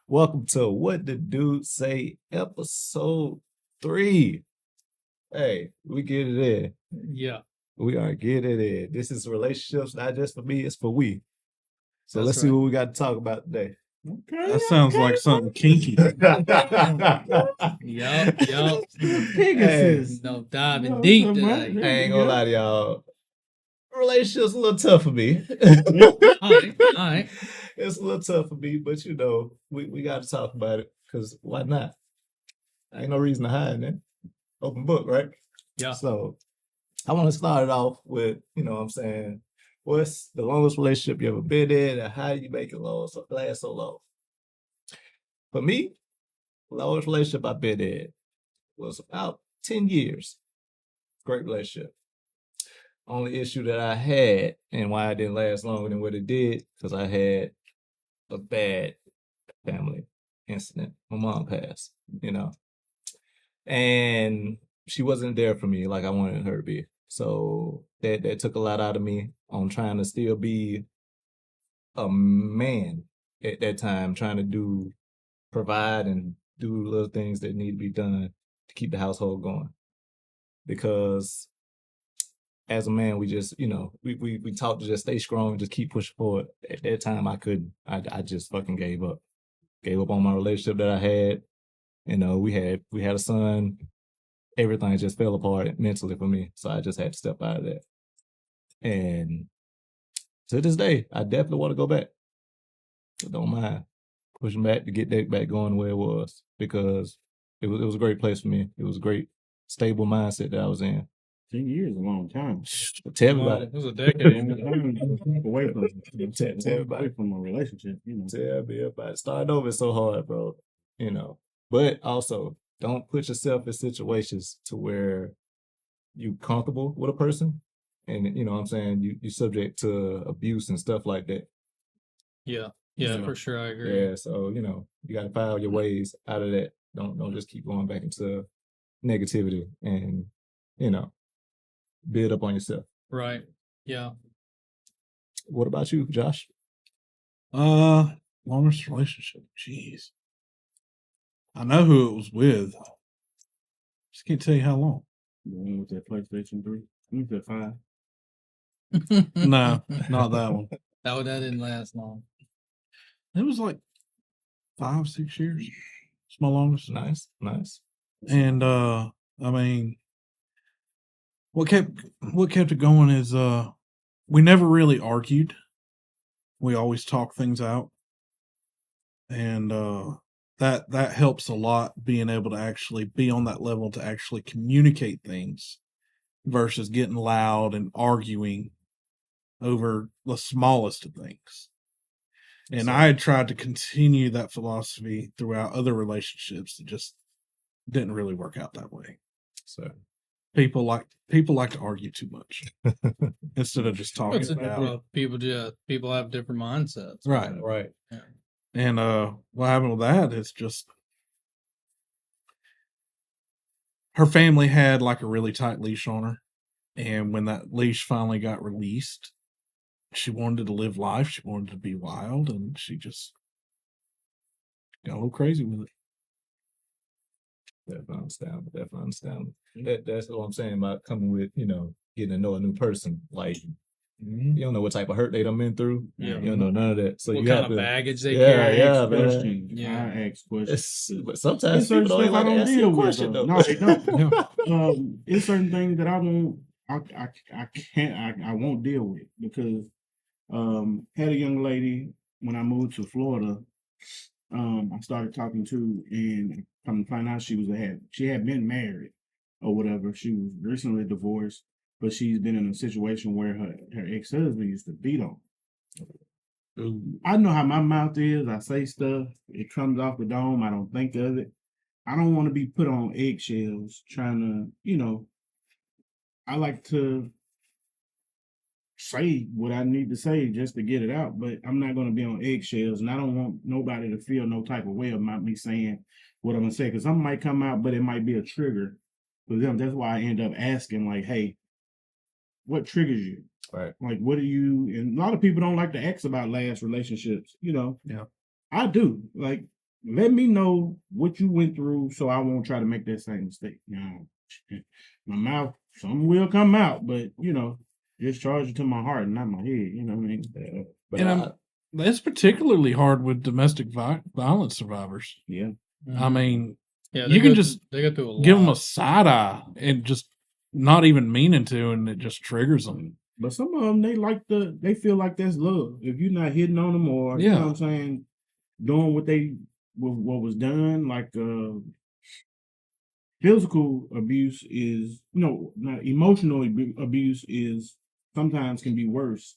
Welcome to What the Dude Say, episode 3. Hey, we get it in. Yeah, We are getting it in. This is relationships, not just for me, it's for we. So That's let's see right. what we got to talk about today. Okay, that sounds like something kinky. yup. Pegasus. No, diving No, deep so today. much. I ain't gonna lie to y'all. Relationships a little tough for me. All right. It's a little tough for me, but you know, we got to talk about it because why not? Ain't no reason to hide, man. Open book, right? Yeah. So I want to start it off with, what I'm saying, what's the longest relationship you ever been in and how do you make it last so long? For me, the longest relationship I've been in was about 10 years. Great relationship. Only issue that I had and why it didn't last longer than what it did, because I had a bad family incident. My mom passed, and she wasn't there for me like I wanted her to be. So that took a lot out of me on trying to still be a man at that time, trying to provide and do little things that need to be done to keep the household going. Because as a man, we just, we taught to just stay strong and just keep pushing forward. At that time, I couldn't. I just fucking gave up. Gave up on my relationship that I had. We had a son. Everything just fell apart mentally for me. So I just had to step out of that. And to this day, I definitely want to go back. I don't mind pushing back to get that back going where it was, because it was a great place for me. It was a great, stable mindset that I was in. 10 years is a long time. Tell me about it. It was a decade. away from everybody. away from a relationship, Tell me about it. Starting over is so hard, bro. But also, don't put yourself in situations to where you comfortable with a person, and you know what I'm saying, you subject to abuse and stuff like that. Yeah, You know? for sure. I agree. Yeah, so you got to file your ways out of that. Don't just keep going back into negativity and build up on yourself. Right. Yeah. What about you, Josh? Longest relationship. Jeez. I know who it was with. Just can't tell you how long. The one with that PlayStation 3? With that 5? No, not that one. That didn't last long. It was like 5-6 years. It's my longest. Nice. And I mean, what kept it going is we never really argued. We always talk things out. And that helps a lot, being able to actually be on that level to actually communicate things versus getting loud and arguing over the smallest of things. And I had tried to continue that philosophy throughout other relationships that just didn't really work out that way. So people like to argue too much instead of just talking about it. People have different mindsets. Right. Yeah. And what happened with that is just her family had like a really tight leash on her. And when that leash finally got released, she wanted to live life. She wanted to be wild, and she just got a little crazy with it. Definitely understand. That's what I'm saying about coming with, getting to know a new person. Like, you don't know what type of hurt they done been through. Yeah. You don't know none of that. So what you kind have of to, baggage they carry. Questions. Yeah. I ask questions. but sometimes people don't even like to ask you a question, though. No, they don't. It's certain things that I won't deal with, because had a young lady when I moved to Florida. I started talking to, and come to find out she had been married or whatever. She was recently divorced, but she's been in a situation where her ex-husband used to beat on her. I know how my mouth is. I say stuff, it comes off the dome. I don't think of it. I don't want to be put on eggshells trying to, I like to say what I need to say just to get it out, but I'm not going to be on eggshells, and I don't want nobody to feel no type of way about me saying what I'm going to say, because something might come out, but it might be a trigger for them. That's why I end up asking, like, hey, what triggers you? Right. Like, what do you, and a lot of people don't like to ask about last relationships, Yeah. I do. Like, let me know what you went through so I won't try to make that same mistake. My mouth, some will come out, but just charge it to my heart and not my head. You know what I mean? But And that's particularly hard with domestic violence survivors. Yeah. I mean, yeah, you can just they go through a give them lot. a side eye and just not even meaning to, and it just triggers them. But some of them, they feel like that's love. If you're not hitting on them or, you know what I'm saying, doing what was done, like physical abuse is, not emotional abuse is sometimes can be worse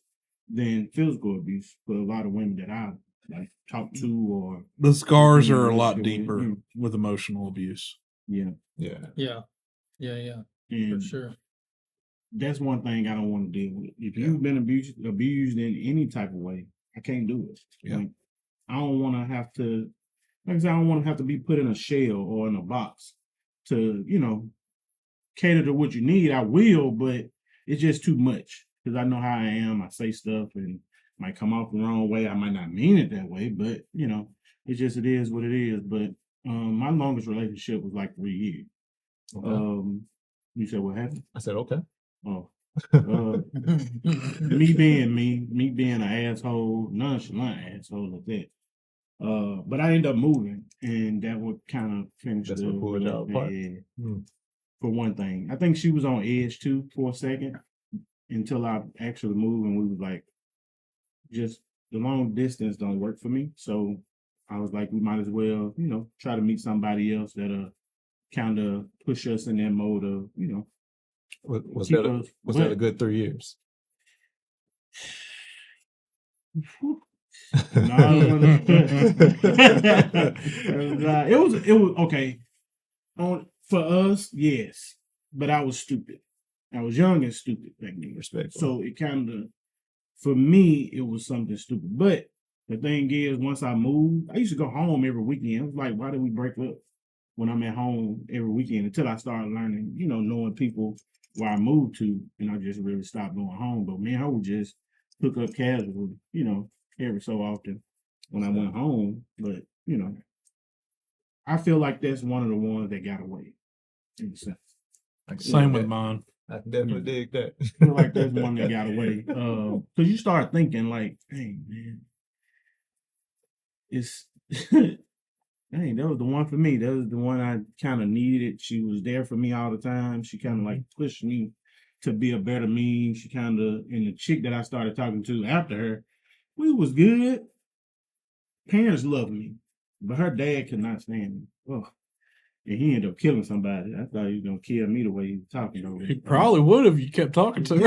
than physical abuse for a lot of women that I like talk to, or The scars been in a are a lot relationship with. deeper with emotional abuse. Yeah. Yeah, for And sure. that's one thing I don't want to deal with. If you've been abused in any type of way, I can't do it. Yeah. Like, I don't want to have to, like I said, I don't want to have to be put in a shell or in a box to, cater to what you need. I will, but it's just too much because I know how I am. I say stuff and might come off the wrong way. I might not mean it that way, but it is what it is. But my longest relationship was like 3 years. Okay. You said what happened? I said okay. Oh, me being an asshole, nonchalant asshole like that. But I ended up moving, and that would kind of finish That's the what pulled y'all apart. yeah. For one thing, I think she was on edge too for a second until I actually moved, and we was like, just the long distance don't work for me. So I was like, we might as well, try to meet somebody else that'll kind of push us in that mode of, Was keep that us a good 3 years? No, it was okay. For us, yes, but I was stupid. I was young and stupid back then. Respectful. So it kind of, for me, it was something stupid. But the thing is, once I moved, I used to go home every weekend. It was like, why did we break up when I'm at home every weekend? Until I started learning, knowing people where I moved to, and I just really stopped going home. But man, I would just hook up casually, every so often when I went home. But I feel like that's one of the ones that got away. In a sense. Same with mine. I can definitely dig that. I feel like there's one that got away. Because you start thinking like, hey man, it's dang, that was the one for me. That was the one I kind of needed. She was there for me all the time. She kind of like pushed me to be a better me. She kind of, and the chick that I started talking to after her, we was good. Parents loved me, but her dad could not stand me. Oh. And he ended up killing somebody. I thought he was gonna kill me the way he was talking over. He probably would if you kept talking to her.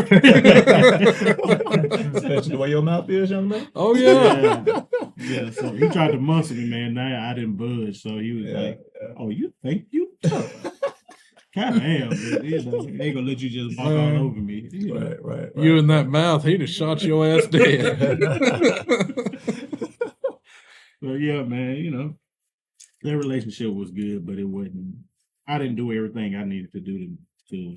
Especially the way your mouth is, young man. Oh yeah. Yeah. So he tried to muscle me, man. Now I didn't budge. So he was like, "Oh, you think you tough?" Kind of am. But, they gonna let you just walk all over me. Right. You in that mouth, he'd have shot your ass dead. But yeah, man. That relationship was good, but it wasn't. I didn't do everything I needed to do to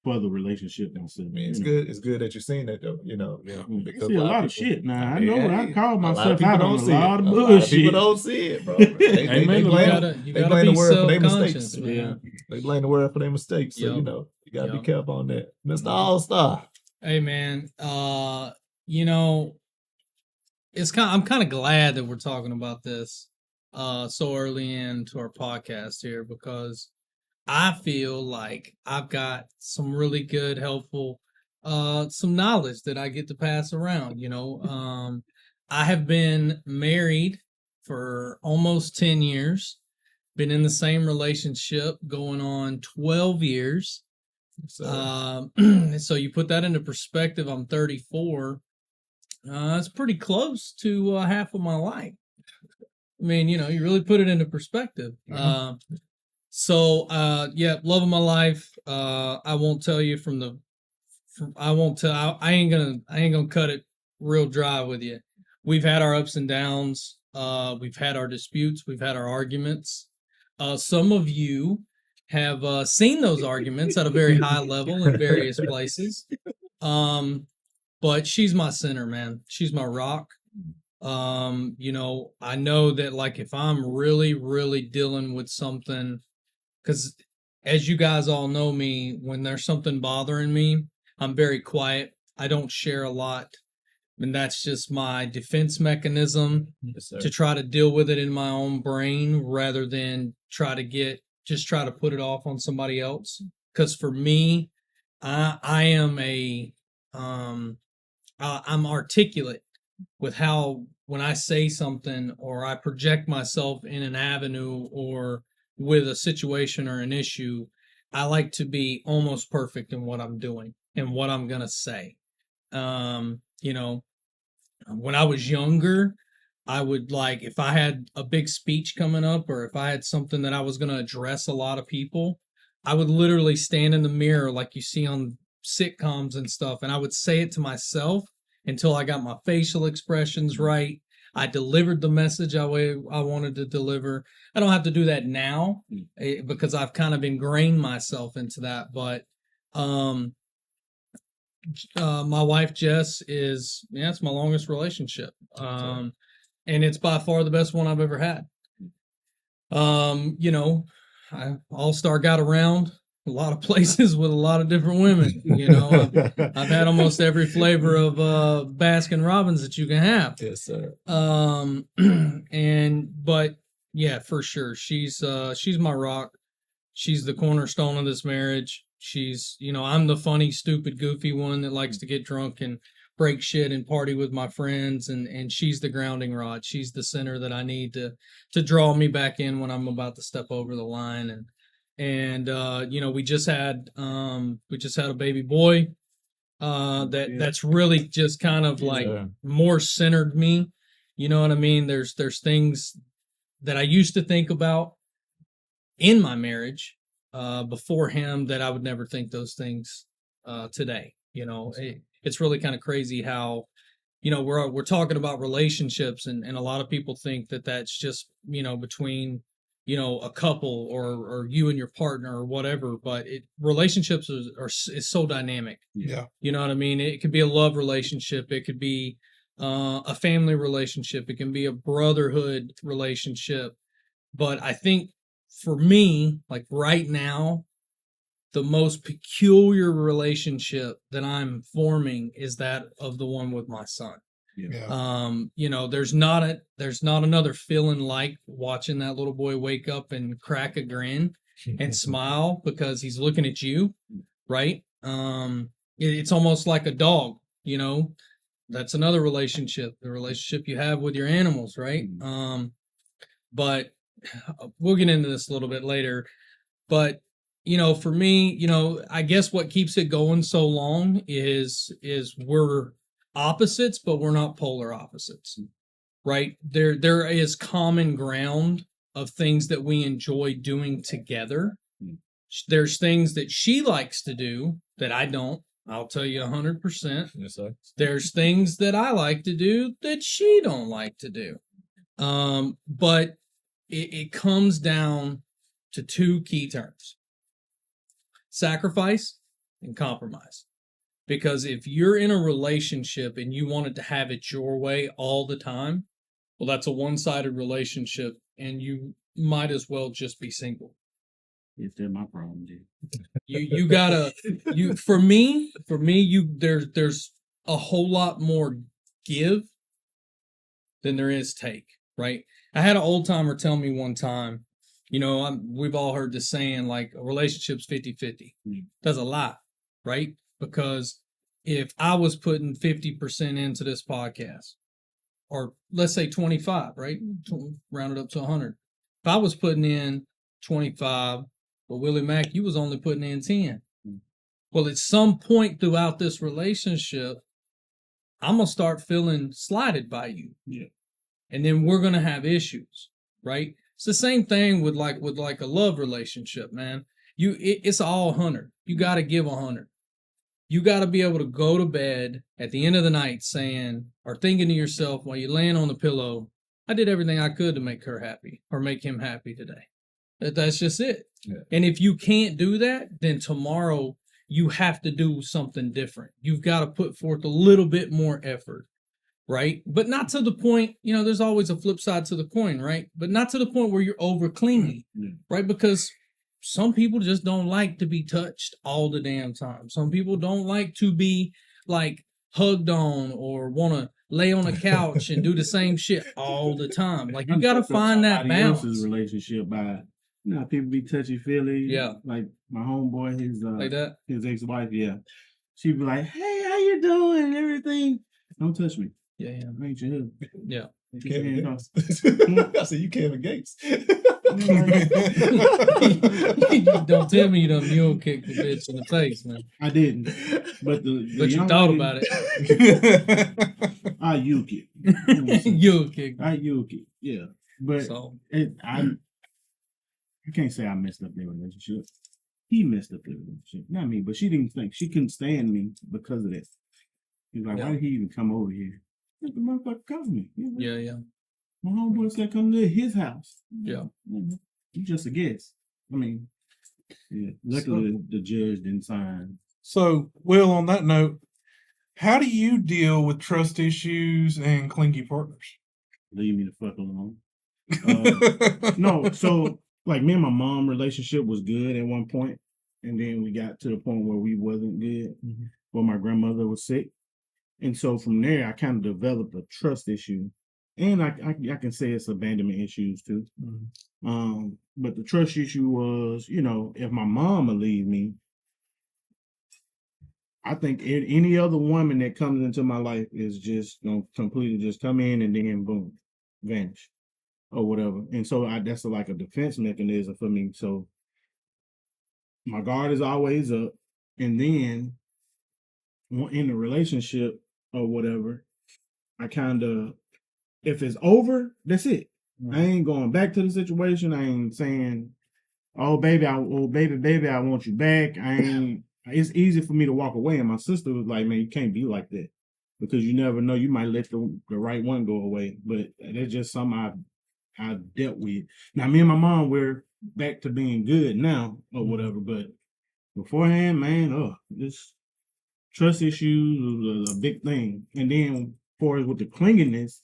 for the relationship myself. I mean, it's good. It's good that you're seeing that, though. Yeah. Because a lot of shit. Now I know what I call a lot of myself people out on don't a see lot it. of A lot of bullshit. people don't see it, bro. They Amen. blame You they gotta blame the be world for their self-conscious, mistakes. man. Yeah. They blame the world for their mistakes. So Yup. you gotta be Yup. careful on that, Mr. All Star. Hey man, I'm kind of glad that we're talking about this so early into our podcast here, because I feel like I've got some really good, helpful, some knowledge that I get to pass around. I have been married for almost 10 years, been in the same relationship going on 12 years. So So you put that into perspective, I'm 34. It's pretty close to half of my life. I mean, you really put it into perspective. Mhm. Love of my life. I won't tell you I won't tell. I ain't gonna cut it real dry with you. We've had our ups and downs. We've had our disputes. We've had our arguments. Some of you have seen those arguments at a very high level in various places. But she's my center, man. She's my rock. You know, I know that like if I'm really, really dealing with something, because as you guys all know me, when there's something bothering me, I'm very quiet. I don't share a lot. And that's just my defense mechanism Yes, sir. to try to deal with it in my own brain rather than try to put it off on somebody else. Because for me, I am I'm articulate with how when I say something or I project myself in an avenue or with a situation or an issue, I like to be almost perfect in what I'm doing and what I'm gonna say. You know, when I was younger, I would like if I had a big speech coming up or if I had something that I was going to address a lot of people, I would literally stand in the mirror like you see on sitcoms and stuff, and I would say it to myself until I got my facial expressions right. I delivered the message I wanted to deliver. I don't have to do that now because I've kind of ingrained myself into that, but um my wife Jess is it's my longest relationship, and it's by far the best one I've ever had. You know, All Star got around a lot of places with a lot of different women. You know, I've had almost every flavor of Baskin Robbins that you can have. Yes, sir. But yeah, for sure, she's my rock. She's the cornerstone of this marriage. She's, you know, I'm the funny, stupid, goofy one that likes to get drunk and break shit and party with my friends, and she's the grounding rod. She's the center that I need to draw me back in when I'm about to step over the line. And you know, we just had a baby boy that's really just kind of like more centered me. You know what I mean? There's things that I used to think about in my marriage before him that I would never think those things today. You know, it's really kind of crazy how, you know, we're talking about relationships, and a lot of people think that that's just, you know, between, you know, a couple or you and your partner or whatever, but relationships is so dynamic. Yeah. You know what I mean? It could be a love relationship, it could be a family relationship, it can be a brotherhood relationship. But I think for me, like right now, the most peculiar relationship that I'm forming is that of the one with my son. Yeah. You know, there's not another feeling like watching that little boy wake up and crack a grin and smile because he's looking at you, right? It's almost like a dog, you know. That's another relationship, the relationship you have with your animals, right? But we'll get into this a little bit later. But you know, for me, you know, I guess what keeps it going so long is we're opposites, but we're not polar opposites, right? There is common ground of things that we enjoy doing together. There's things that she likes to do that I don't. I'll tell you 100%. Yes, sir. There's things that I like to do that she don't like to do. But it comes down to two key terms: sacrifice and compromise. Because if you're in a relationship and you wanted to have it your way all the time, well, that's a one-sided relationship, and you might as well just be single. If they're my problem, dude. You gotta for me there's a whole lot more give than there is take, right? I had an old timer tell me one time, you know, we've all heard this saying like a relationship's 50-50. That's a lie, right? Because if I was putting 50% into this podcast, or let's say 25, right? Round it up to 100. If I was putting in 25, but Willie Mack, you was only putting in 10. Well, at some point throughout this relationship, I'm going to start feeling slighted by you. Yeah. And then we're going to have issues, right? It's the same thing with like a love relationship, man. It's all 100. You got to give 100. You got to be able to go to bed at the end of the night saying or thinking to yourself while you're laying on the pillow, I did everything I could to make her happy or make him happy today. That's just it. Yeah. And if you can't do that, then tomorrow you have to do something different. You've got to put forth a little bit more effort. right? But not to the point, there's always a flip side to the coin, right? But not to the point where you're over clingy, right? Because some people just don't like to be touched all the damn time. Some people don't like to be like hugged on or want to lay on a couch and do the same shit all the time. Like, you got to find that balance. Else's relationship by, people be touchy feely. Yeah. Like my homeboy, Like that? his ex-wife, she'd be like, "Hey, how you doing? And everything. Don't touch me. Yeah. I ain't your husband." Yeah. Kevin Gates. I said, you Kevin Gates. Don't tell me you done mule kicked the bitch in the face, man. I didn't. But But you thought about it. I uke it. Mule kicked. I uke it. Yeah. But So, I can't say I messed up their relationship. He messed up their relationship. Not me, but she couldn't stand me because of that. He's like, why did he even come over here? Let the motherfucker cover me. yeah. My homeboy said come to his house. Yeah. You just a guest. I mean, luckily the judge didn't sign. So, Will, on that note, how do you deal with trust issues and clingy partners? Leave me the fuck alone. No, so like me and my mom relationship was good at one point, and then we got to the point where we wasn't good, where my grandmother was sick, and so from there I kind of developed a trust issue, and I can say it's abandonment issues too. But the trust issue was, if my mom would leave me, I think any other woman that comes into my life is just gonna completely just come in and then boom, vanish. Or whatever, and so that's like a defense mechanism for me. So my guard is always up, and then in the relationship or whatever, I kind of, if it's over, that's it. I ain't going back to the situation. I ain't saying, "Oh baby, I want you back." I ain't. It's easy for me to walk away, and my sister was like, "Man, you can't be like that because you never know. You might let the right one go away." But that's just something I dealt with. Now, me and my mom, we're back to being good now or whatever, but beforehand, man, this trust issues was a big thing. And then, as far as with the clinginess,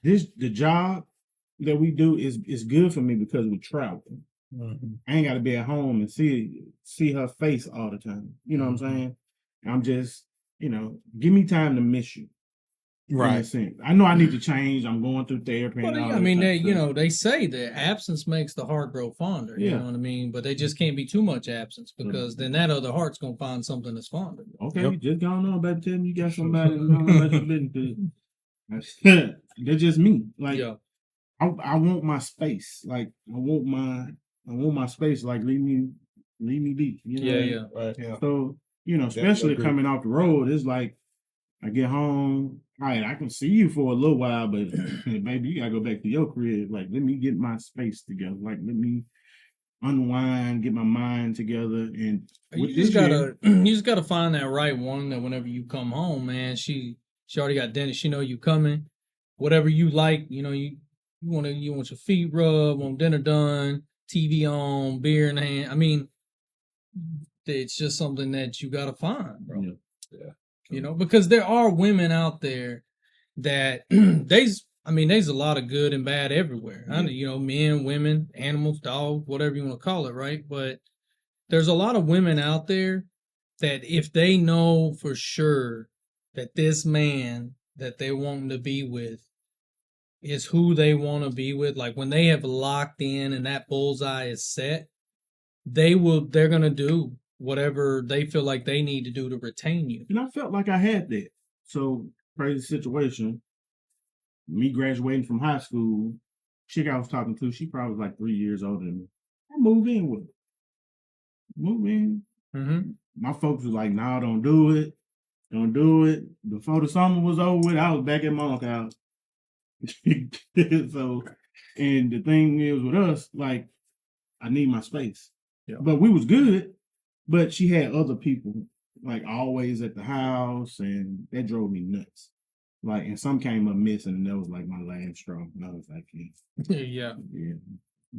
the job that we do is good for me because we travel. I ain't got to be at home and see her face all the time. You know what I'm saying? I'm just, give me time to miss you. Right. I know I need to change. I'm going through therapy. Well, and all I mean, that they say that absence makes the heart grow fonder. You know what I mean? But they just can't be too much absence because then that other heart's gonna find something that's fonder. Okay, just go on, baby. Tell me you got somebody that's going about your business. That's just me. Like, I want my space. Like, I want my space. Like, leave me be. Right. Yeah. So, especially coming off the road, it's like I get home. All right, I can see you for a little while, but baby, you gotta go back to your crib. Like, let me get my space together. Like, let me unwind, get my mind together, and you just gotta find that right one that whenever you come home, man, she already got dinner. She know you coming. Whatever you like, you want your feet rubbed, want dinner done, TV on, beer in hand. I mean, it's just something that you gotta find, bro. Yeah. Because there are women out there that there's a lot of good and bad everywhere. Men, women, animals, dogs, whatever you want to call it, right? But there's a lot of women out there that if they know for sure that this man that they want to be with is who they want to be with, like when they have locked in and that bullseye is set, they're going to do whatever they feel like they need to do to retain you. And I felt like I had that. So, crazy situation. Me graduating from high school, chick I was talking to, she probably was like 3 years older than me. I moved in with her. My folks was like, "No, don't do it. Don't do it." Before the summer was over with, I was back at my uncle's house. So, and the thing is with us, like, I need my space. Yeah. But we was good. But she had other people, like, always at the house, and that drove me nuts. Like, and some came up missing, and that was like my last straw. And I was like, yeah.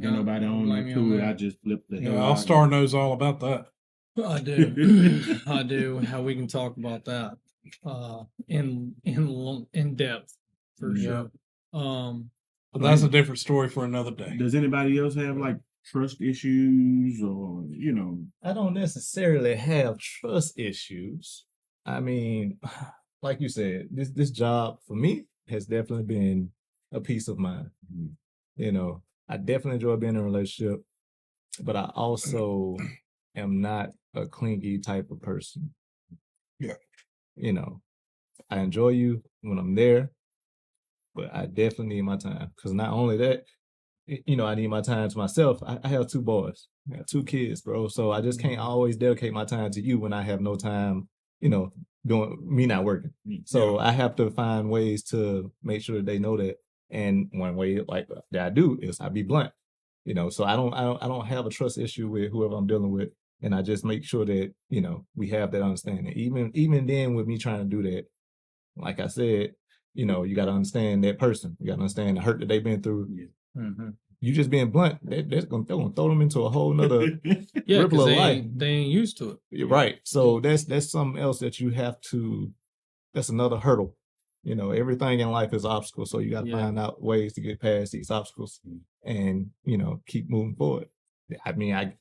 Ain't nobody on there to it. I just flipped the hell out. All Star knows all about that. I do. How we can talk about that. in depth for Yeah. sure. But that's a different story for another day. Does anybody else have like trust issues or I don't necessarily have trust issues. I mean, like you said, this job for me has definitely been a peace of mind. You know, I definitely enjoy being in a relationship, but I also am not a clingy type of person. Yeah. You know, I enjoy you when I'm there, but I definitely need my time because not only that, I need my time to myself. I have two boys, I have two kids, bro. So I just can't always dedicate my time to you when I have no time, doing me not working. So I have to find ways to make sure that they know that. And one way like that I do is I be blunt, so I don't have a trust issue with whoever I'm dealing with. And I just make sure that, we have that understanding. Even then with me trying to do that, like I said, you got to understand that person. You got to understand the hurt that they've been through. You just being blunt, they're gonna throw them into a whole nother Yeah, ripple because of they life. ain't used to it. You're right. So that's something else that you have to. That's another hurdle. Everything in life is obstacle. So you got to find out ways to get past these obstacles, and keep moving forward. I mean,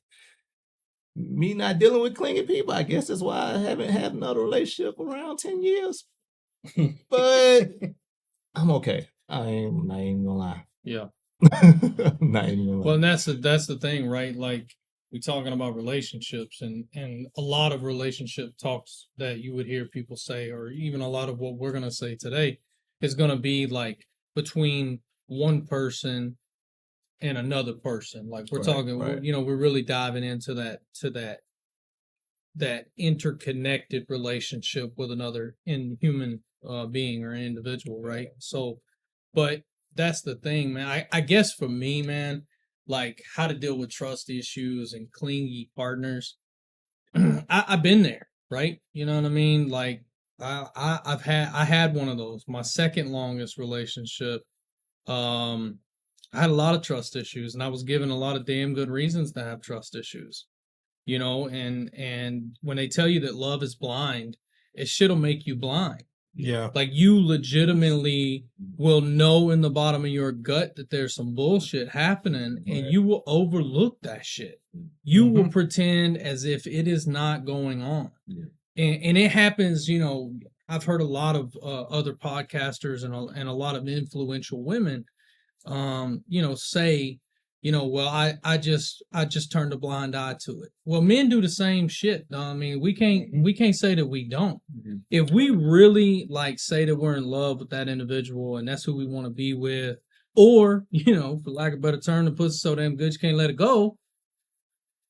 me not dealing with clingy people, I guess that's why I haven't had another relationship around 10 years. But I'm okay. I ain't gonna lie. Yeah. Not even gonna lie. Well, and that's the thing, right? Like we're talking about relationships, and a lot of relationship talks that you would hear people say, or even a lot of what we're gonna say today, is gonna be like between one person and another person. Like we're talking, right. we're really diving into that interconnected relationship with another human being or individual, right? So, but that's the thing, man. I guess for me, man, like how to deal with trust issues and clingy partners. I've been there, right? You know what I mean? Like I had one of those. My second longest relationship. I had a lot of trust issues, and I was given a lot of damn good reasons to have trust issues. And when they tell you that love is blind, it shit'll make you blind. Yeah. Like you legitimately will know in the bottom of your gut that there's some bullshit happening, and you will overlook that shit. You will pretend as if it is not going on. And it happens, I've heard a lot of other podcasters and a lot of influential women say, well, I just turned a blind eye to it. Well, men do the same shit. I mean, we can't say that we don't. If we really like say that we're in love with that individual and that's who we want to be with, or for lack of a better term, the pussy so damn good you can't let it go.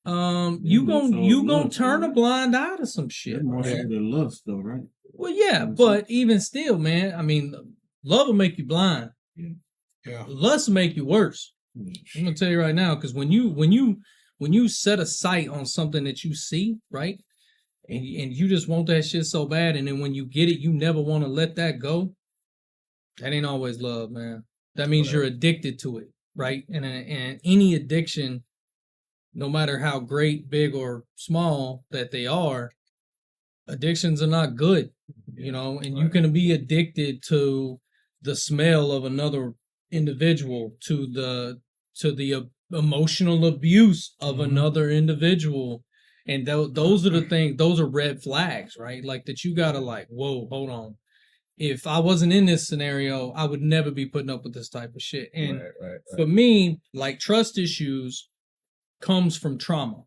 You gonna turn a blind eye to some shit. More so than lust, though, right? Well, yeah, but even still, man, I mean, love will make you blind. Yeah. Lust will make you worse. I'm gonna tell you right now, because when you set a sight on something that you see, right, and you just want that shit so bad, and then when you get it, you never want to let that go. That ain't always love, man. That means you're addicted to it, right? And any addiction, no matter how great, big, or small that they are, addictions are not good, and you can be addicted to the smell of another individual, to the emotional abuse of another individual, and those are the things. Those are red flags, right? Like that you gotta like, whoa, hold on. If I wasn't in this scenario, I would never be putting up with this type of shit. And for me, like trust issues comes from trauma.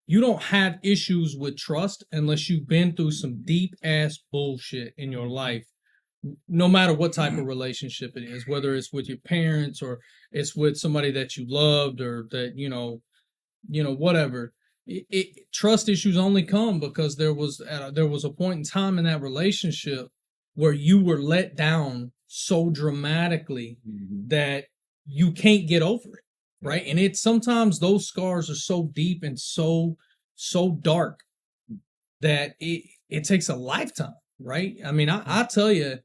You don't have issues with trust unless you've been through some deep ass bullshit in your life, no matter what type of relationship it is, whether it's with your parents or it's with somebody that you loved or that, whatever. Trust issues only come because there was a point in time in that relationship where you were let down so dramatically that you can't get over it. Right. And it's sometimes those scars are so deep and so dark that it takes a lifetime. Right. I mean, I tell you,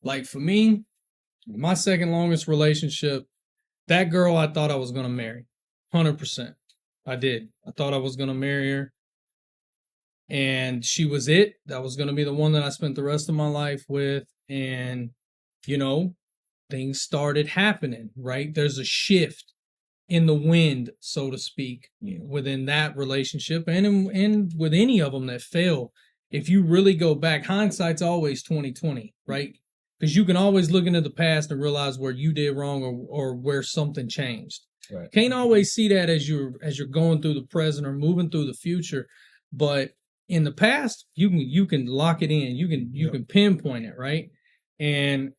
like for me, my second longest relationship, that girl I thought I was going to marry 100%. I did. I thought I was going to marry her. and she was it. That was going to be the one that I spent the rest of my life with. And, you know, things started happening, right? There's a shift in the wind, so to speak, within that relationship and with any of them that fail. If you really go back, hindsight's always 2020, right? Because you can always look into the past and realize where you did wrong or where something changed. Right. Can't always see that as you're going through the present or moving through the future, but in the past you can lock it in. You can pinpoint it, right? And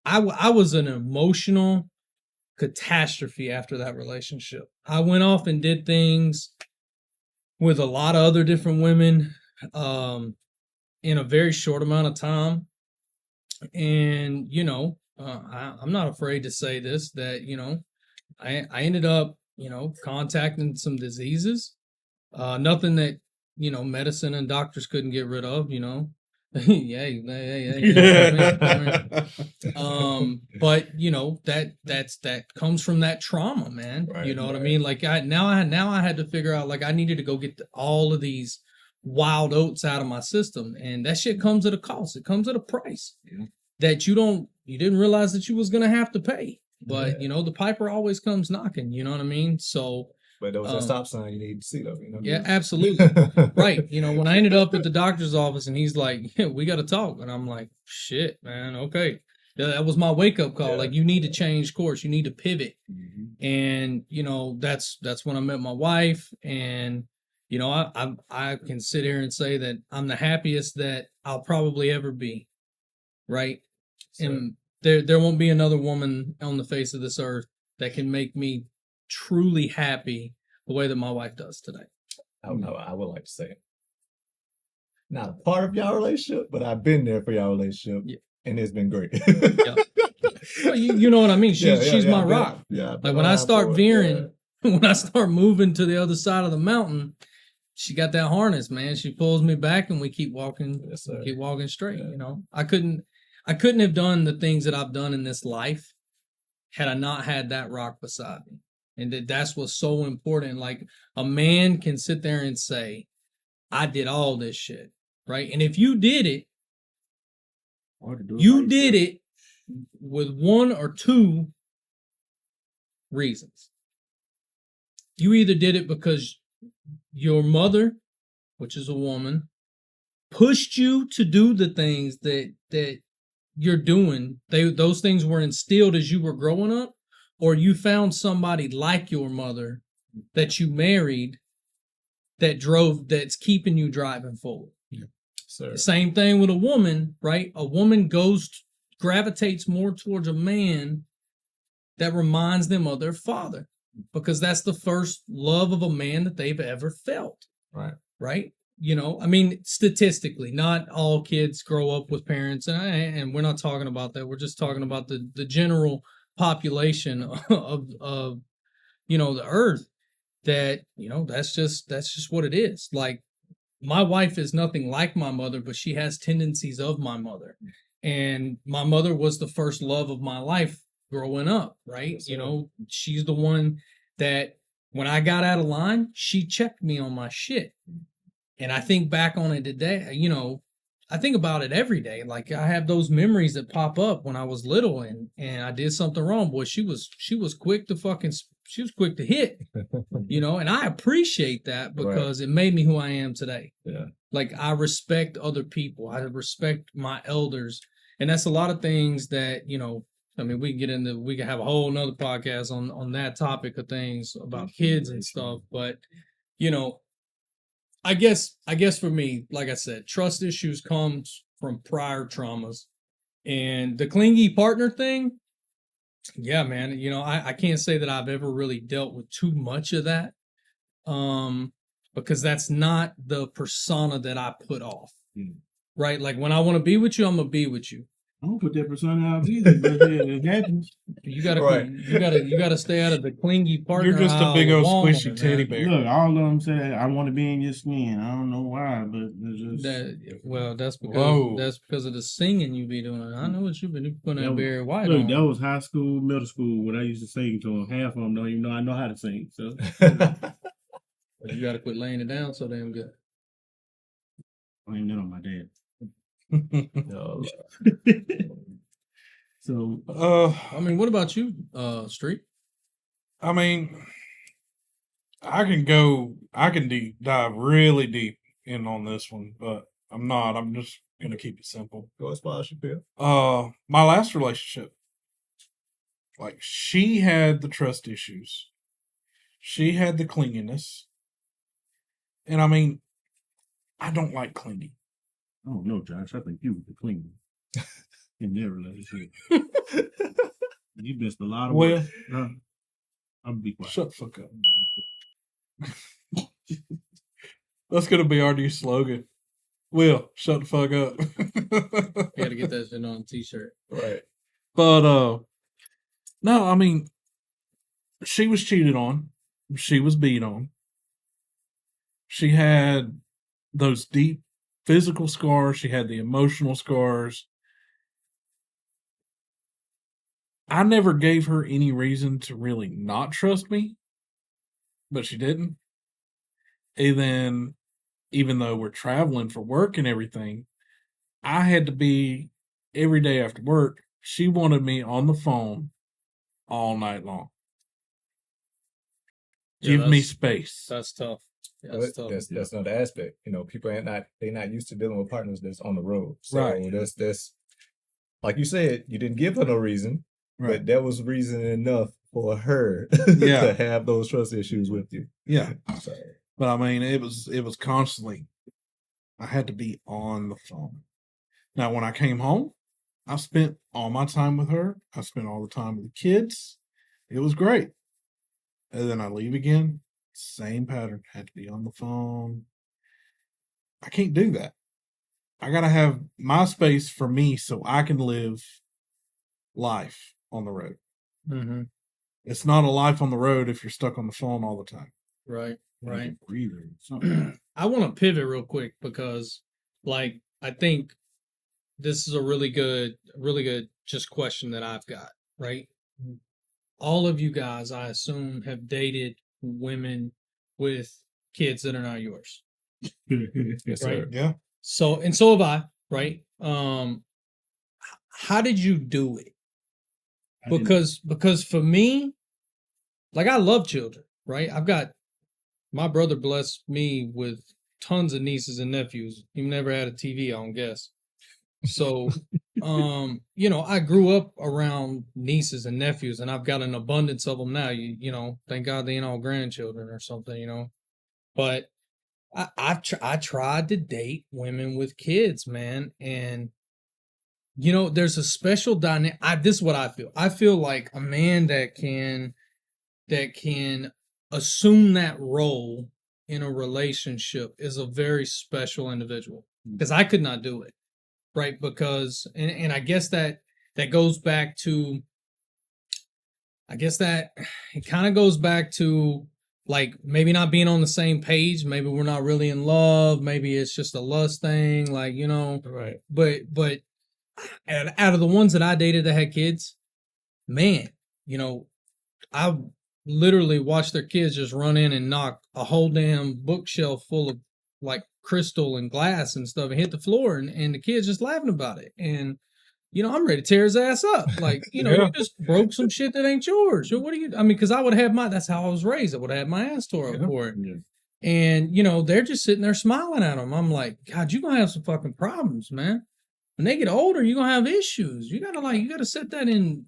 I was an emotional catastrophe after that relationship. I went off and did things with a lot of other different women in a very short amount of time. And, you know, I'm not afraid to say this, that, you know, I ended up, you know, contacting some diseases, nothing that, you know, medicine and doctors couldn't get rid of, you know. But you know, that comes from that trauma, man. Right, you know what I mean? Like now I had to figure out, like, I needed to go get all of these wild oats out of my system, and that shit comes at a cost. It comes at a price that you didn't realize that you was gonna have to pay. But you know, the piper always comes knocking. You know what I mean? So. But there was a stop sign you need to see, though. You know? Yeah, absolutely. Right. You know, when I ended up at the doctor's office and he's like, yeah, we got to talk. And I'm like, shit, man. Okay. Yeah, that was my wake up call. Yeah. Like, you need to change course. You need to pivot. Mm-hmm. And, you know, that's when I met my wife. And, you know, I can sit here and say that I'm the happiest that I'll probably ever be. Right. So, and there won't be another woman on the face of this earth that can make me truly happy the way that my wife does today. I would like to say, not a part of y'all relationship, but I've been there for y'all relationship, and it's been great. Well, you know what I mean? She's my rock. Yeah. Like when I start veering, when I start moving to the other side of the mountain, she got that harness, man. She pulls me back, and we keep walking, keep walking straight. You know, I couldn't have done the things that I've done in this life had I not had that rock beside me. And that's what's so important. Like, a man can sit there and say, I did all this shit, right? And if you did it, you did it with one or two reasons. You either did it because your mother, which is a woman, pushed you to do the things that you're doing. Those things were instilled as you were growing up. Or you found somebody like your mother that you married that's keeping you driving forward. Yeah. Sir. Same thing with a woman, right? A woman gravitates more towards a man that reminds them of their father, because that's the first love of a man that they've ever felt. Right. Right? You know, I mean, statistically, not all kids grow up with parents, and we're not talking about that. We're just talking about the general population of you know, the earth, that, you know, that's just what it is. Like, my wife is nothing like my mother, but she has tendencies of my mother, and my mother was the first love of my life growing up, right? Yes, you know, she's the one that when I got out of line, she checked me on my shit. And I think back on it today, you know, I think about it every day. Like, I have those memories that pop up when I was little and I did something wrong. Boy, she was quick to hit, you know, and I appreciate that because it made me who I am today. Yeah. Like, I respect other people. I respect my elders. And that's a lot of things that, you know, I mean, we can have a whole nother podcast on that topic of things about kids and stuff. But, you know, I guess for me, like I said, trust issues comes from prior traumas, and the clingy partner thing. Yeah, man. You know, I can't say that I've ever really dealt with too much of that, because that's not the persona that I put off. Right? Like, when I want to be with you, I'm gonna be with you. I don't put that persona out either, but it happens. You gotta stay out of the clingy partner. You're just a big old squishy Walmart, teddy man. bear. Look, all of them say I want to be in your skin. I don't know why, but it's just That's because of the singing you be doing. I know what you've been putting that Barry White look, on. that was high school, middle school, when I used to sing to them. Half of them don't even know I know how to sing. So You gotta quit laying it down so damn good. Blame that on my dad. No, So I mean, what about you, Street? I mean, I can dive really deep in on this one, but I'm not. I'm just gonna keep it simple. go as far as you feel. My last relationship, like she had the trust issues, she had the clinginess, and I mean, I don't like clingy. oh no, Josh, I think you were the clean in their relationship. You missed a lot of Well, work. I'm gonna be quiet. shut the fuck up. That's gonna be our new slogan. Will, shut the fuck up. You got to get that shit on a t-shirt. Right. But no, I mean, she was cheated on. She was beat on. She had those deep physical scars. She had the emotional scars. I never gave her any reason to really not trust me, but she didn't. And then, even though we're traveling for work and everything, I had to be every day after work. She wanted me on the phone all night long. Yeah, Give me space. That's tough. Yeah, But that's tough. that's another aspect. You know, people they're not used to dealing with partners that's on the road. So Right. that's like you said, you didn't give her no reason, Right. but that was reason enough for her Yeah. to have those trust issues with you. Yeah. So But I mean, it was constantly. I had to be on the phone. Now, when I came home, I spent all my time with her. I spent all the time with the kids. It was great. And then I leave again. Same pattern. Had to be on the phone. I can't do that. I gotta have my space for me so I can live life on the road. Mm-hmm. It's not a life on the road if you're stuck on the phone all the time. Right. Right. Breather. Something. I want to pivot real quick because, like, I think this is a really good just question that I've got. Right. All of you guys, I assume, have dated women with kids that are not yours. yes, Right. sir. Yeah. So have I. Right. How did you do it? Because for me, like, I love children. Right. I've got my brother blessed me with tons of nieces and nephews. He never had a TV, I don't guess. So, you know, I grew up around nieces and nephews, and I've got an abundance of them now. You know, thank God they ain't all grandchildren or something, you know. But I tried to date women with kids, man, and you know, there's a special dynamic. This is what I feel. I feel like a man that can assume that role in a relationship is a very special individual, because I could not do it. Right. Because, and I guess that goes back to, it kind of goes back to, like, maybe not being on the same page. Maybe we're not really in love. Maybe it's just a lust thing. Like, you know, Right. but out of the ones that I dated that had kids, man, you know, I literally watched their kids just run in and knock a whole damn bookshelf full of, like, crystal and glass and stuff and hit the floor, and the kids just laughing about it. And, you know, I'm ready to tear his ass up. Like, you know, Yeah. you just broke some shit that ain't yours. So what do you, I mean, because I would have that's how I was raised. I would have my ass tore up Yeah. for it. Yeah. And, you know, they're just sitting there smiling at them. I'm like, God, you're going to have some fucking problems, man. When they get older, you're going to have issues. You got to set that in.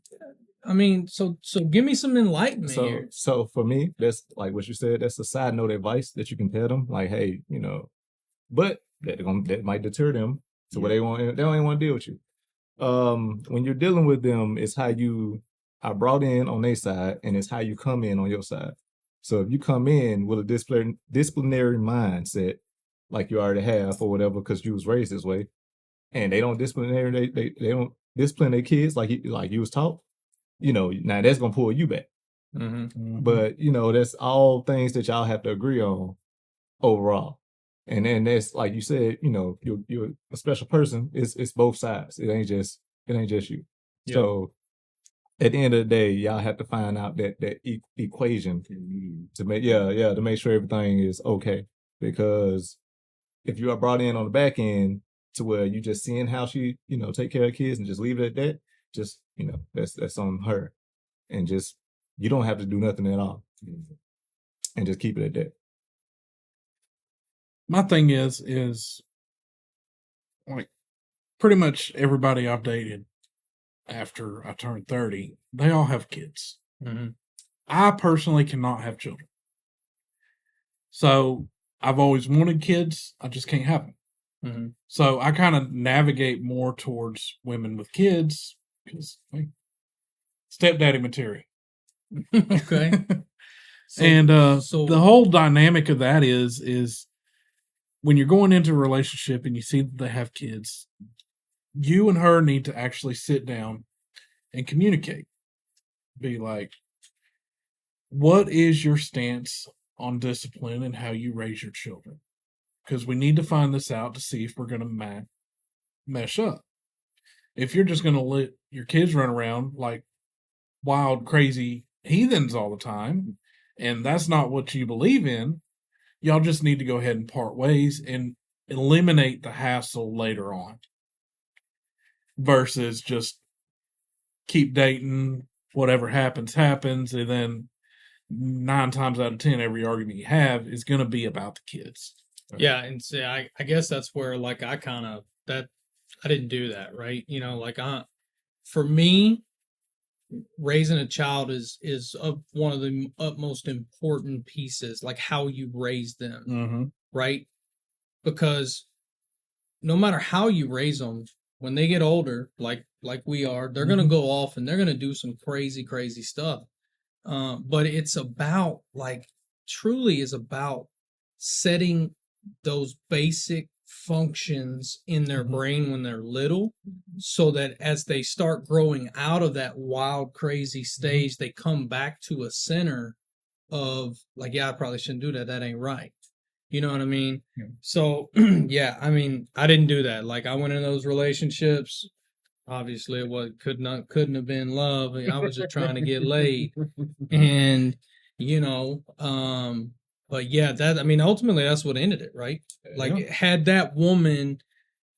I mean, so give me some enlightenment here. So for me, that's like what you said. That's a side note advice that you can tell them, like, hey, you know, but that might deter them to where they don't even want to deal with you. When you're dealing with them, it's how you are brought in on their side, and it's how you come in on your side. So if you come in with a disciplinary mindset, like you already have or whatever, because you was raised this way, and they don't they don't discipline their kids like you was taught, you know, now that's gonna pull you back. Mm-hmm. But you know, that's all things that y'all have to agree on overall. And then that's like you said, you know, you're a special person. It's both sides. It ain't just you. Yeah. So at the end of the day, y'all have to find out that equation to make to make sure everything is okay. Because if you are brought in on the back end to where you just seeing how she, take care of kids and just leave it at that, just, that's on her. And just, you don't have to do nothing at all. And just keep it at that. My thing is like pretty much everybody I've dated after I turned 30, they all have kids. Mm-hmm. I personally cannot have children. So I've always wanted kids. I just can't have them. Mm-hmm. So I kind of navigate more towards women with kids because stepdaddy material. Okay. And the whole dynamic of that is when you're going into a relationship and you see that they have kids, you and her need to actually sit down and communicate. Be like, what is your stance on discipline and how you raise your children? Because we need to find this out to see if we're going to mesh up. If you're just going to let your kids run around like wild, crazy heathens all the time, and that's not what you believe in, y'all just need to go ahead and part ways and eliminate the hassle later on. Versus just keep dating, whatever happens, and then 9 times out of 10, every argument you have is going to be about the kids. Yeah, and see, I guess that's where like I didn't do that, right? For me, raising a child is one of the utmost important pieces, like how you raise them, Mm-hmm. right? Because no matter how you raise them, when they get older, like we are, they're gonna go off and they're gonna do some crazy stuff. But it's about truly is about setting those basic functions in their brain when they're little, so that as they start growing out of that wild, crazy stage, they come back to a center of like, yeah, I probably shouldn't do that. That ain't right. You know what I mean? Yeah. So, yeah, I mean, I didn't do that. Like, I went in those relationships. Obviously, it couldn't have been love. I was just trying to get laid, and but yeah, ultimately that's what ended it, right? Like, had that woman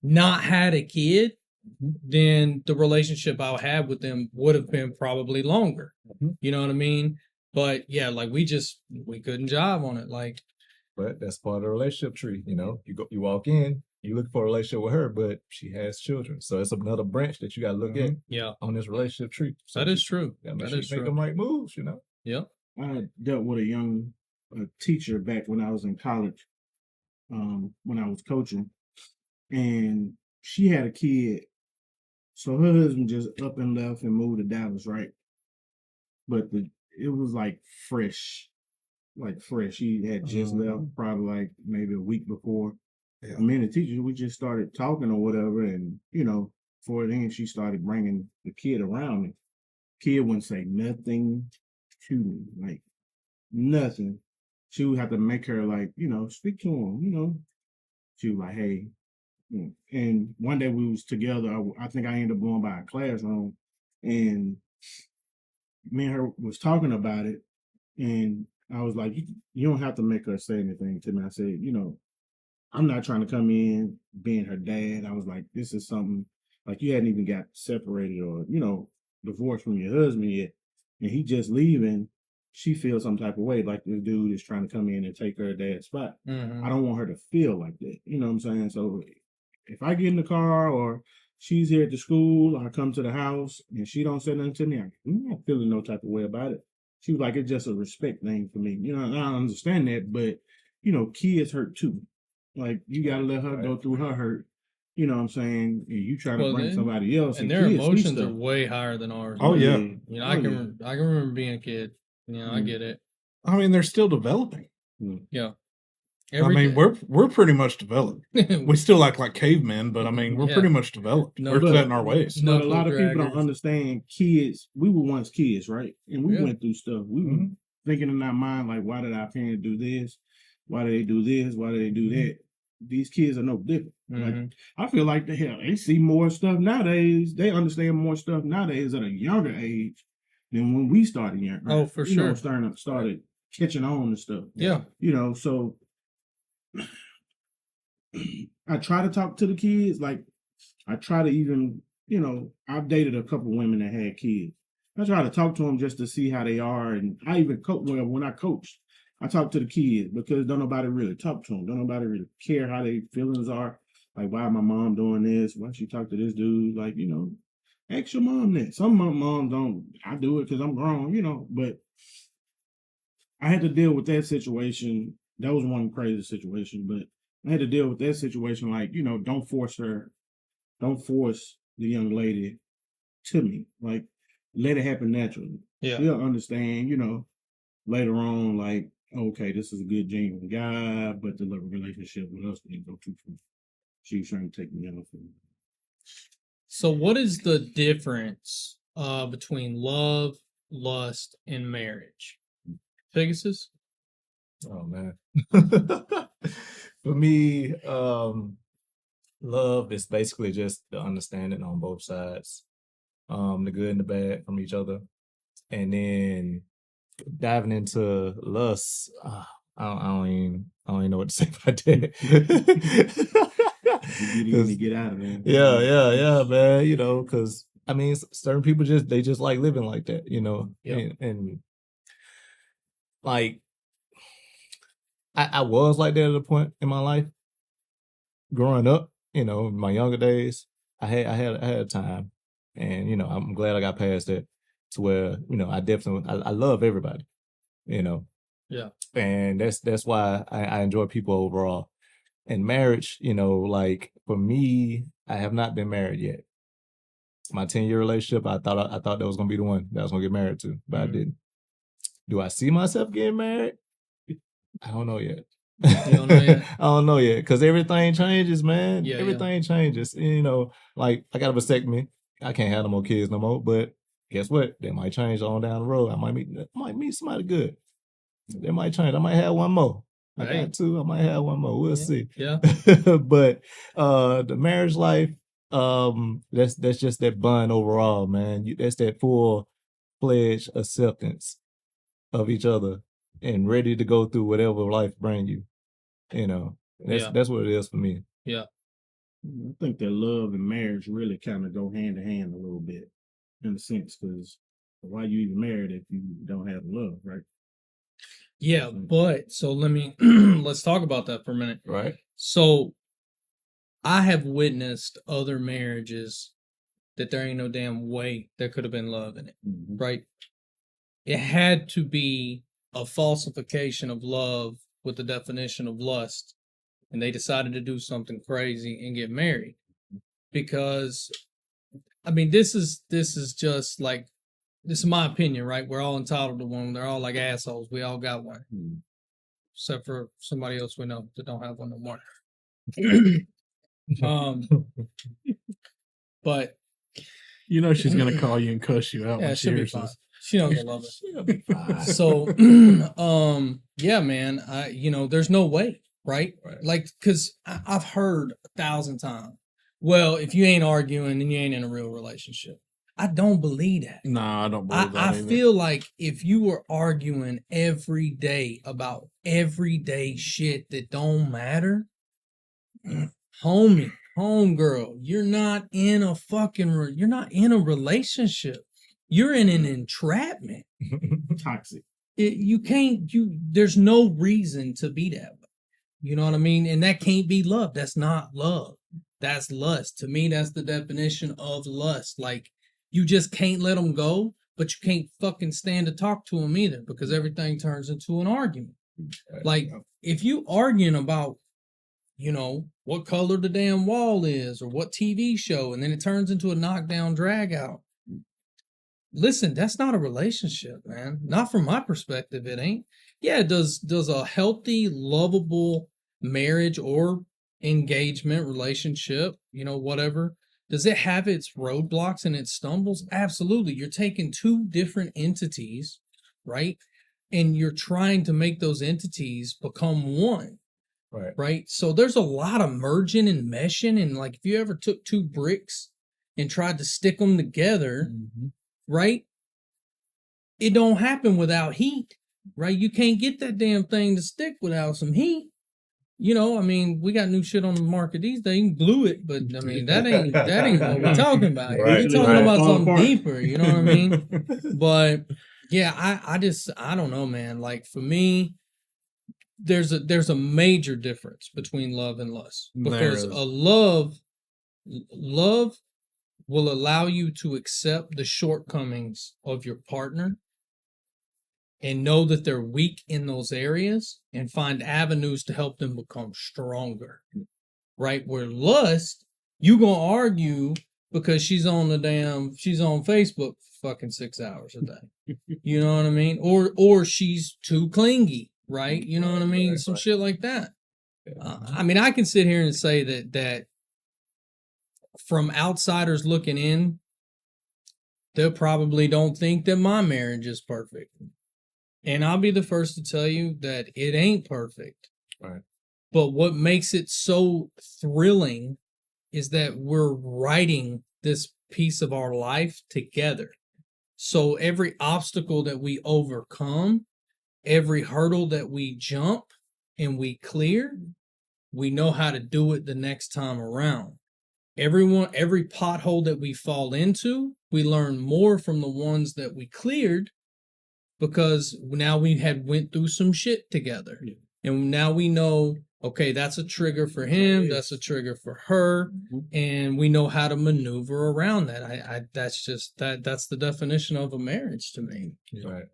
not had a kid, then the relationship I had with them would have been probably longer. You know what I mean? But yeah, like we couldn't jive on it. Like, but that's part of the relationship tree. You walk in, you look for a relationship with her, but she has children, so it's another branch that you got to look at. Yeah, on this relationship tree. So that is true. That is true. Make them right moves. Yeah. I dealt with a teacher back when I was in college, when I was coaching, and she had a kid. So her husband just up and left and moved to Dallas, right? But it was like fresh. He had just left, probably like maybe a week before. Yeah. Me and the teacher, we just started talking or whatever, and for then she started bringing the kid around me. Kid wouldn't say nothing to me, like nothing. She would have to make her speak to him, She was like, hey. And one day we was together. I think I ended up going by a classroom, and me and her was talking about it, and I was like, you don't have to make her say anything to me. I said, I'm not trying to come in being her dad. I was like, this is something, like, you hadn't even got separated or, divorced from your husband yet, and he just leaving. She feels some type of way, like this dude is trying to come in and take her dad's spot. Mm-hmm. I don't want her to feel like that. You know what I'm saying? So if I get in the car or she's here at the school, or I come to the house and she don't say nothing to me, I'm not feeling no type of way about it. She was like, it's just a respect thing for me. I understand that, but kids hurt too. Like, you got to let her go through her hurt. You know what I'm saying? And you try to bring somebody else, and their emotions are way higher than ours. Oh, yeah. I can remember being a kid. I get it. I mean, they're still developing. Yeah. We're pretty much developed. We still act like cavemen, but I mean, we're pretty much developed. We're set in our ways. But a lot of people don't understand kids. We were once kids, right? And we went through stuff. We were thinking in our mind, like, why did our parents do this? Why do they do this? Why do they do that? These kids are no different. Like, I feel like they see more stuff nowadays. They understand more stuff nowadays at a younger age than when we started young. Oh, for sure. Started catching on and stuff. Yeah. So I try to talk to the kids. Like I try to even, I've dated a couple women that had kids. I try to talk to them just to see how they are, and I even coach. Well, when I coach, I talk to the kids because don't nobody really talk to them. Don't nobody really care how their feelings are. Like, why my mom doing this? Why she talk to this dude? Like, ask your mom that. Some of my moms don't. I do it because I'm grown, But I had to deal with that situation. That was one crazy situation, but I had to deal with that situation. Like, don't force her. Don't force the young lady to me. Like, let it happen naturally. Yeah. She'll understand, later on, like, okay, this is a good, genuine guy, but the relationship with us didn't go too far. She was trying to take me off. So, what is the difference between love, lust, and marriage? Pegasus? Oh man. For me, love is basically just the understanding on both sides, the good and the bad from each other, and then diving into lust. I don't even know what to say about that. You get out of there. Yeah, man. Because I mean, certain people just like living like that, Yep. and like I was like that at a point in my life growing up. In my younger days, I had a time, and I'm glad I got past that to where I definitely I love everybody, Yeah. and that's why I enjoy people overall. And marriage, like for me, I have not been married yet. My 10-year relationship, I thought that was gonna be the one that I was gonna get married to, but I didn't. Do I see myself getting married? I don't know yet. You don't know yet? I don't know yet because everything changes, man. Yeah, Everything changes. Like I got a vasectomy. I can't have no more kids no more. But guess what? They might change on down the road. I might meet somebody good. They might change. I might have one more. I Hey. got two. I might have one more. We'll see. Yeah. But the marriage life, that's just that bond overall, man. That's that full fledged acceptance of each other and ready to go through whatever life bring you. That's what it is for me. Yeah. I think that love and marriage really kind of go hand in hand a little bit, in a sense, because why you even married if you don't have love, right? Yeah, but so let's talk about that for a minute. Right. So I have witnessed other marriages that there ain't no damn way there could have been love in it, right? It had to be a falsification of love with the definition of lust, and they decided to do something crazy and get married. Because, I mean, this is just like, this is my opinion, right? We're all entitled to one. They're all like assholes. We all got one, except for somebody else we know that don't have one no more. But she's gonna call you and cuss you out. yeah, when she'll be fine. this. She knows I love it. She'll be fine. So, yeah, man, there's no way, right? Like, because I've heard 1,000 times, well, if you ain't arguing, then you ain't in a real relationship. I don't believe that. No, I don't believe that I either. feel like if you were arguing every day about everyday shit that don't matter, homegirl, you're not in a relationship. You're in an entrapment. Toxic. There's no reason to be that way. You know what I mean? And that can't be love. That's not love. That's lust. To me, that's the definition of lust. Like, you just can't let them go, but you can't fucking stand to talk to them either because everything turns into an argument. Like, if you arguing about, what color the damn wall is or what TV show, and then it turns into a knockdown drag out. Listen, that's not a relationship, man. Not from my perspective, it ain't. Yeah, does a healthy, lovable marriage or engagement, relationship, whatever, does it have its roadblocks and its stumbles? Absolutely. You're taking two different entities, right? And you're trying to make those entities become one. Right. So there's a lot of merging and meshing. And like, if you ever took two bricks and tried to stick them together, right? It don't happen without heat, right? You can't get that damn thing to stick without some heat. you know, I mean, we got new shit on the market these days. You can glue it, but I mean, that ain't what we're talking about. Here. Right, We're talking right. about Fall something apart. deeper. You know what I mean? But yeah, I don't know, man. Like for me, there's a major difference between love and lust because There is. a love will allow you to accept the shortcomings of your partner and know that they're weak in those areas and find avenues to help them become stronger. Right? Where lust, you gonna argue because she's on Facebook for fucking 6 hours a day. You know what I mean? Or she's too clingy, right? You know what I mean? Right, Some right. shit like that. I mean, I can sit here and say that from outsiders looking in, they probably don't think that my marriage is perfect. And I'll be the first to tell you that it ain't perfect. Right. But what makes it so thrilling is that we're writing this piece of our life together. So every obstacle that we overcome, every hurdle that we jump and we clear, we know how to do it the next time around. Every pothole that we fall into, we learn more from the ones that we cleared because now we had went through some shit together. Yeah. And now we know, okay, that's a trigger for him, that's a trigger for her, and we know how to maneuver around that. That's just that's the definition of a marriage to me. Right.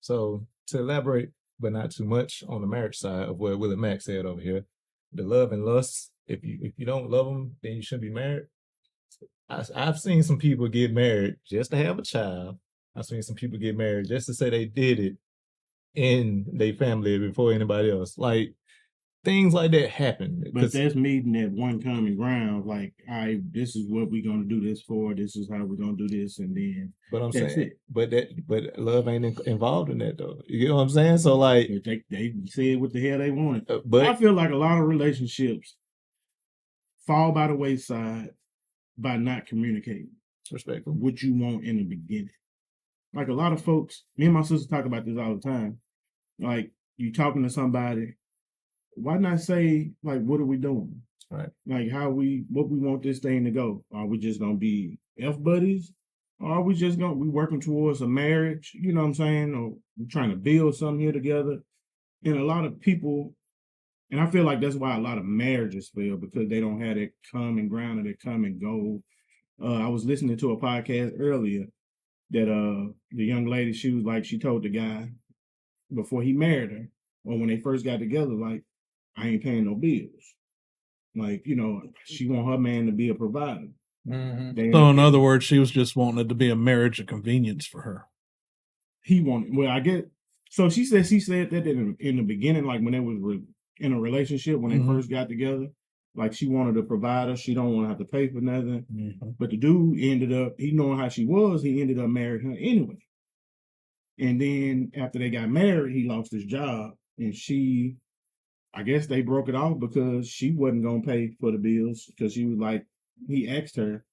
So to elaborate, but not too much on the marriage side of what Willie Mack said over here, the love and lust. If you don't love them, then you shouldn't be married. I've seen some people get married just to have a child. I've seen some people get married just to say they did it in their family before anybody else. Like things like that happen. But that's meeting that one common ground. Like, this is what we're gonna do this for. This is how we're gonna do this, and then But I'm that's saying, it. but love ain't involved in that though. You know what I'm saying? So like, They said what the hell they wanted. I but feel like a lot of relationships fall by the wayside by not communicating respectful. what you want in the beginning. Like a lot of folks, me and my sister talk about this all the time. Like you talking to somebody, why not say like, what are we doing? Right. Like what we want this thing to go? Are we just gonna be F buddies? Or are we just gonna be working towards a marriage? You know what I'm saying? Or we're trying to build something here together. And a lot of people, and I feel like that's why a lot of marriages fail because they don't have that common ground or that common goal. I was listening to a podcast earlier that the young lady, she was like, she told the guy before he married her, or when they first got together, like, I ain't paying no bills. Like, you know, she want her man to be a provider. Mm-hmm. So in other words, she was just wanting it to be a marriage of convenience for her. He wanted, well, I get, so she said that in the beginning, like when they was in a relationship, when they first got together, like she wanted a provider. She don't want to have to pay for nothing. But the dude ended up, he knowing how she was, he ended up marrying her anyway. And then after they got married, he lost his job. And I guess they broke it off because she wasn't going to pay for the bills because she was like, he asked her,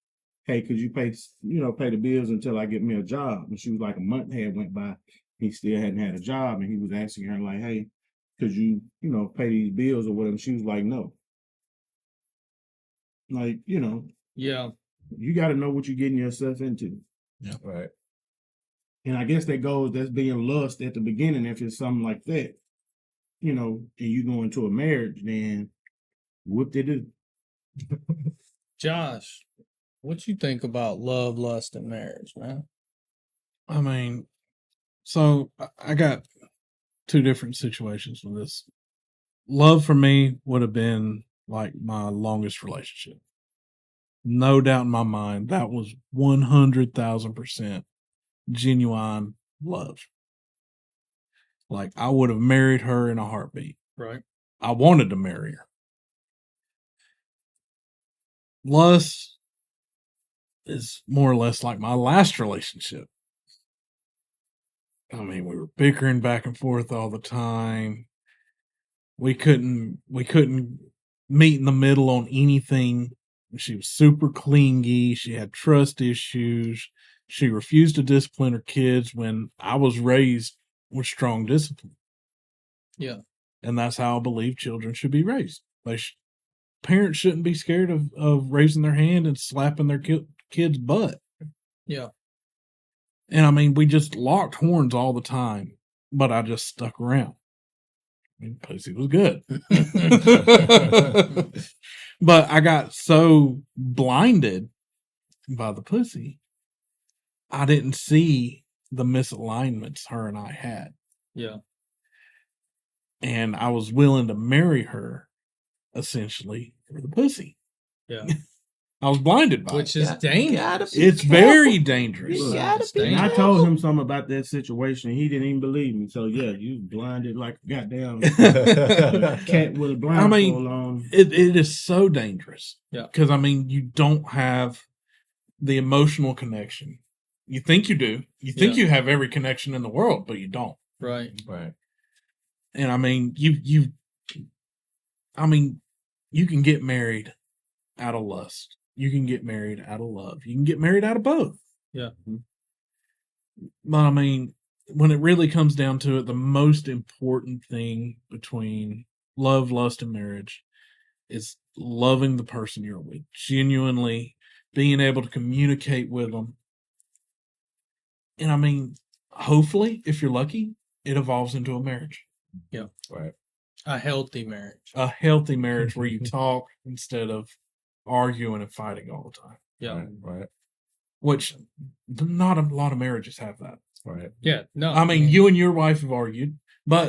hey, could you pay the bills until I get me a job? And she was like, a month had went by. He still hadn't had a job. And he was asking her like, hey, could you, pay these bills or whatever? She was like, no. Like, Yeah. you got to know what you're getting yourself into. Yeah. Right. And I guess that's being lust at the beginning. If it's something like that, and you go into a marriage, then what they do? Josh, what you think about love, lust, and marriage, man? I mean, so I got two different situations with this. Love for me would have been like my longest relationship. No doubt in my mind, that was 100,000% genuine love. Like I would have married her in a heartbeat. Right. I wanted to marry her. Lust is more or less like my last relationship. I mean, we were bickering back and forth all the time. We couldn't meet in the middle on anything. She was super clingy. She had trust issues. She refused to discipline her kids when I was raised with strong discipline. Yeah. And that's how I believe children should be raised. Parents shouldn't be scared of raising their hand and slapping their kid's butt. Yeah. And I mean, we just locked horns all the time, but I just stuck around. I mean, pussy was good. But I got so blinded by the pussy, I didn't see the misalignments her and I had. Yeah. And I was willing to marry her essentially for the pussy. Yeah. I was blinded by Which it. is dangerous. It's very dangerous. You Look, gotta be and I careful. told him something about that situation. He didn't even believe me. So yeah, you blinded like a goddamn cat with a blindfold on. It is so dangerous. Yeah. Because I mean, you don't have the emotional connection. You think you do. You think you have every connection in the world, but you don't. Right. Right. And I mean, you can get married out of lust. You can get married out of love. You can get married out of both. Yeah. But I mean, when it really comes down to it, the most important thing between love, lust, and marriage is loving the person you're with, genuinely being able to communicate with them. And I mean, hopefully, if you're lucky, it evolves into a marriage. Yeah. Right. A healthy marriage. A healthy marriage where you talk instead of arguing and fighting all the time. Yeah. Right. Which not a lot of marriages have that. Right. Yeah. No. I mean, you and your wife have argued, but